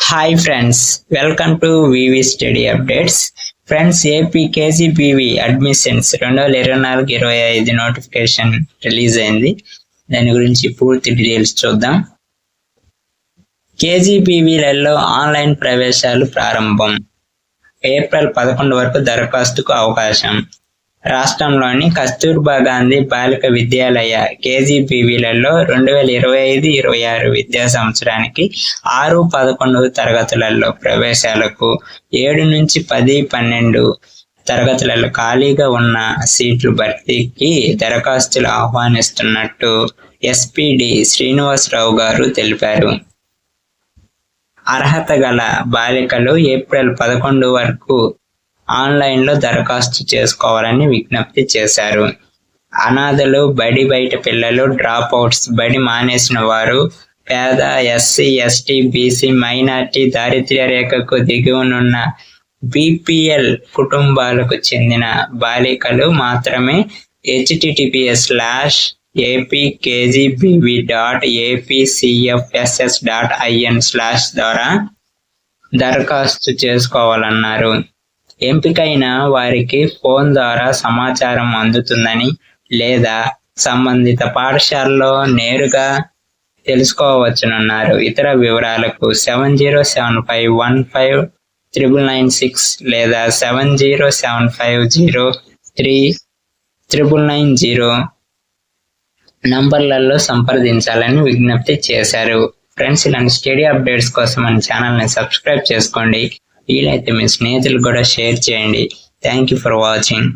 Hi friends, welcome to VV Study Updates. Friends, AP KGPV admissions 2024-25 notification release అయింది. దాని గురించి పూర్తి details చూద్దాం. కేజీపీవీలలో ఆన్లైన్ ప్రవేశాలు ప్రారంభం. ఏప్రిల్ 11 వరకు దరఖాస్తుకు అవకాశం. రాష్ట్రంలోని కస్తూర్బా గాంధీ బాలిక విద్యాలయ కేజీపీవీలలో 2025-26 విద్యా సంవత్సరానికి 6-11 తరగతులలో ప్రవేశాలకు 7 నుంచి 10-12 తరగతులలో ఖాళీగా ఉన్న సీట్లు భర్తీకి దరఖాస్తులు ఆహ్వానిస్తున్నట్టు ఎస్పీడి శ్రీనివాసరావు గారు తెలిపారు. అర్హత గల బాలికలు ఏప్రిల్ 11 వరకు ఆన్లైన్లో దరఖాస్తు చేసుకోవాలని విజ్ఞప్తి చేశారు. అనాథలు, బడి బయట పిల్లలు, డ్రాప్ అవుట్స్, బడి మానేసిన వారు, పేద, ఎస్సీ, ఎస్టీ, బీసీ, మైనార్టీ, దారిద్ర్య రేఖకు దిగువనున్న బీపీఎల్ కుటుంబాలకు చెందిన బాలికలు మాత్రమే https://apkgbv.apcfss.in/ ద్వారా దరఖాస్తు చేసుకోవాలన్నారు. ఎంపికైన వారికి ఫోన్ ద్వారా సమాచారం అందుతుందని లేదా సంబంధిత పాఠశాలలో నేరుగా తెలుసుకోవచ్చునన్నారు. ఇతర వివరాలకు 7075159996 లేదా 7075039990 నంబర్లలో సంప్రదించాలని విజ్ఞప్తి చేశారు. ఫ్రెండ్స్, ఇలాంటి స్టడీ అప్డేట్స్ కోసం మన ఛానల్ని సబ్స్క్రైబ్ చేసుకోండి. వీలైతే మీ స్నేహితులు కూడా షేర్ చేయండి. Thank you for watching.